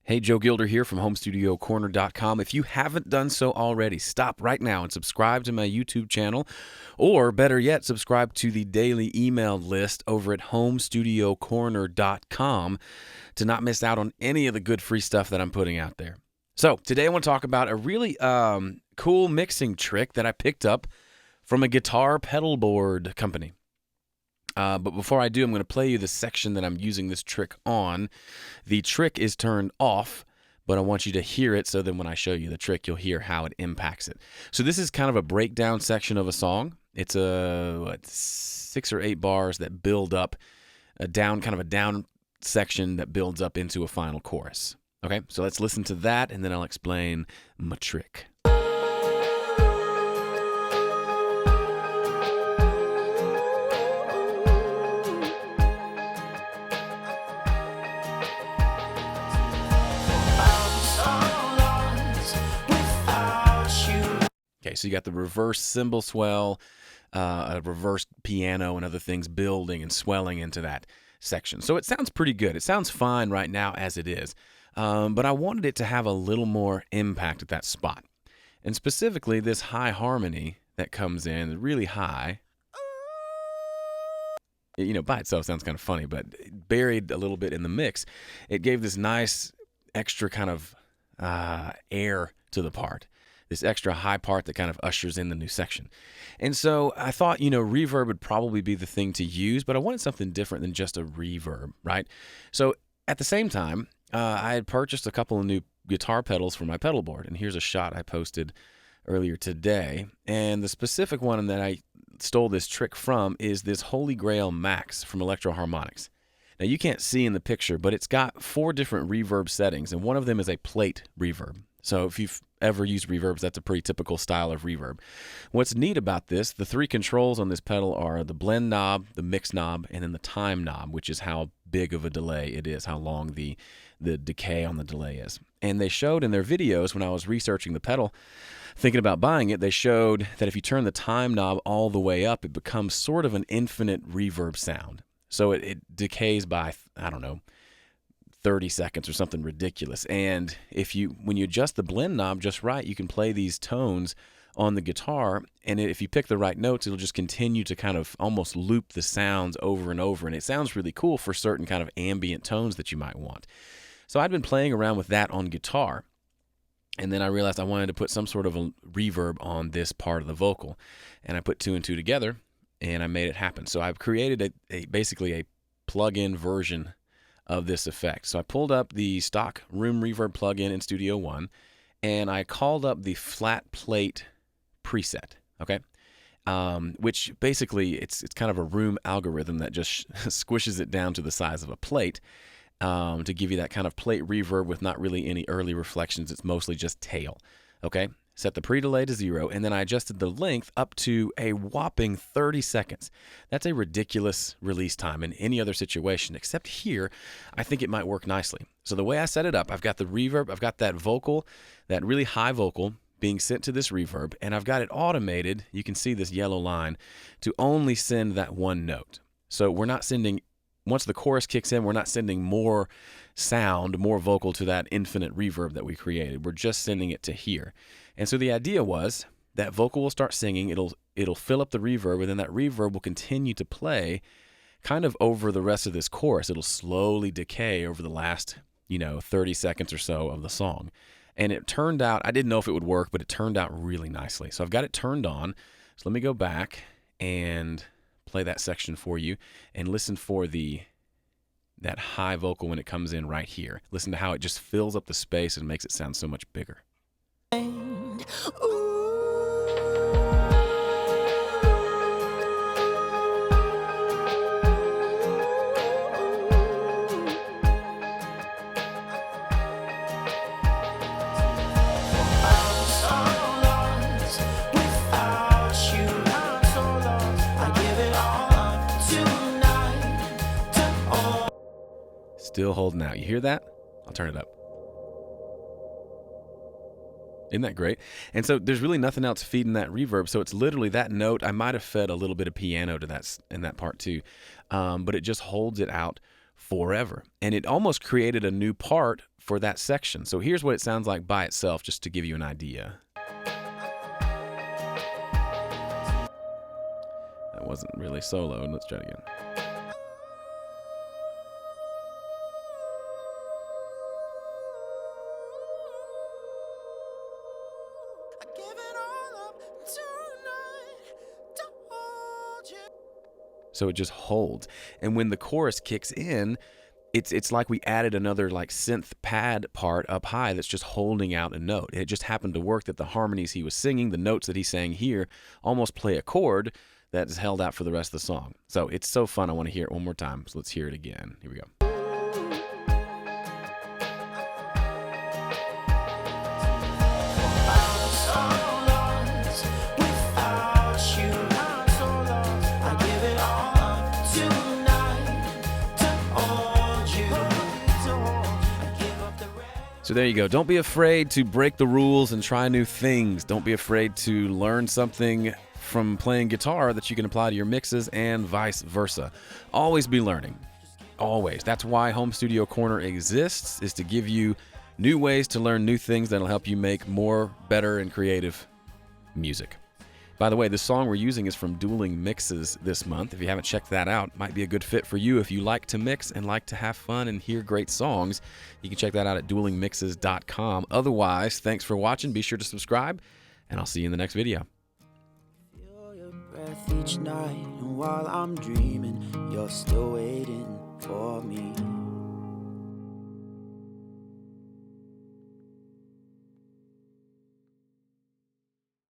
Hey, Joe Gilder here from HomeStudioCorner.com. If you haven't done so already, stop right now and subscribe to my YouTube channel, or better yet, subscribe to the daily email list over at HomeStudioCorner.com to not miss out on any of the good free stuff that I'm putting out there. So today I want to talk about a really cool mixing trick that I picked up from a guitar pedal board company. But before I do, I'm going to play you the section that I'm using this trick on. The trick is turned off, but I want you to hear it so then when I show you the trick, you'll hear how it impacts it. So this is kind of a breakdown section of a song. It's 6 or 8 bars that build up a down section that builds up into a final chorus. Okay, so let's listen to that, and then I'll explain my trick. Okay, so you got the reverse cymbal swell, a reverse piano, and other things building and swelling into that section. So it sounds pretty good. It sounds fine right now as it is, but I wanted it to have a little more impact at that spot. And specifically, this high harmony that comes in, really high, by itself sounds kind of funny, but buried a little bit in the mix, it gave this nice extra kind of air to the part. This extra high part that kind of ushers in the new section. And so I thought, reverb would probably be the thing to use, but I wanted something different than just a reverb, right? So at the same time, I had purchased a couple of new guitar pedals for my pedal board, and here's a shot I posted earlier today. And the specific one that I stole this trick from is this Holy Grail Max from Electro Harmonics. Now you can't see in the picture, but it's got 4 different reverb settings, and one of them is a plate reverb. So if you've ever used reverbs, that's a pretty typical style of reverb. What's neat about this, the 3 controls on this pedal are the blend knob, the mix knob, and then the time knob, which is how big of a delay it is, how long the decay on the delay is. And they showed in their videos when I was researching the pedal, thinking about buying it, they showed that if you turn the time knob all the way up, it becomes sort of an infinite reverb sound. So it decays by, 30 seconds or something ridiculous. And when you adjust the blend knob just right, you can play these tones on the guitar, and if you pick the right notes, it'll just continue to kind of almost loop the sounds over and over, and it sounds really cool for certain kind of ambient tones that you might want. So I'd been playing around with that on guitar, and then I realized I wanted to put some sort of a reverb on this part of the vocal, and I put 2 and 2 together, and I made it happen. So I've created basically a plug-in version of this effect. So I pulled up the stock room reverb plugin in Studio One, and I called up the flat plate preset, okay? Which basically it's kind of a room algorithm that just squishes it down to the size of a plate to give you that kind of plate reverb with not really any early reflections. It's mostly just tail, okay? Set the pre-delay to 0, and then I adjusted the length up to a whopping 30 seconds. That's a ridiculous release time in any other situation, except here, I think it might work nicely. So the way I set it up, I've got the reverb, I've got that vocal, that really high vocal being sent to this reverb, and I've got it automated, you can see this yellow line, to only send that one note. So we're not sending, once the chorus kicks in, we're not sending more sound, more vocal to that infinite reverb that we created. We're just sending it to here. And so the idea was that vocal will start singing, it'll fill up the reverb, and then that reverb will continue to play kind of over the rest of this chorus. It'll slowly decay over the last, 30 seconds or so of the song. And it turned out, I didn't know if it would work, but it turned out really nicely. So I've got it turned on. So let me go back and play that section for you and listen for that high vocal when it comes in right here. Listen to how it just fills up the space and makes it sound so much bigger. Still holding out. You hear that? I'll turn it up. Isn't that great? And so there's really nothing else feeding that reverb. So it's literally that note. I might have fed a little bit of piano to that in that part too, but it just holds it out forever. And it almost created a new part for that section. So here's what it sounds like by itself, just to give you an idea. That wasn't really soloed. Let's try it again. So it just holds. And when the chorus kicks in, it's like we added another like synth pad part up high that's just holding out a note. It just happened to work that the harmonies he was singing, the notes that he sang here, almost play a chord that is held out for the rest of the song. So it's so fun. I want to hear it one more time. So let's hear it again. Here we go. So there you go. Don't be afraid to break the rules and try new things. Don't be afraid to learn something from playing guitar that you can apply to your mixes and vice versa. Always be learning. Always. That's why Home Studio Corner exists, is to give you new ways to learn new things that'll help you make more, better, and creative music. By the way, the song we're using is from Dueling Mixes this month. If you haven't checked that out, might be a good fit for you if you like to mix and like to have fun and hear great songs. You can check that out at duelingmixes.com. Otherwise, thanks for watching. Be sure to subscribe, and I'll see you in the next video. Feel your breath each night, and while I'm dreaming, you're still waiting for me.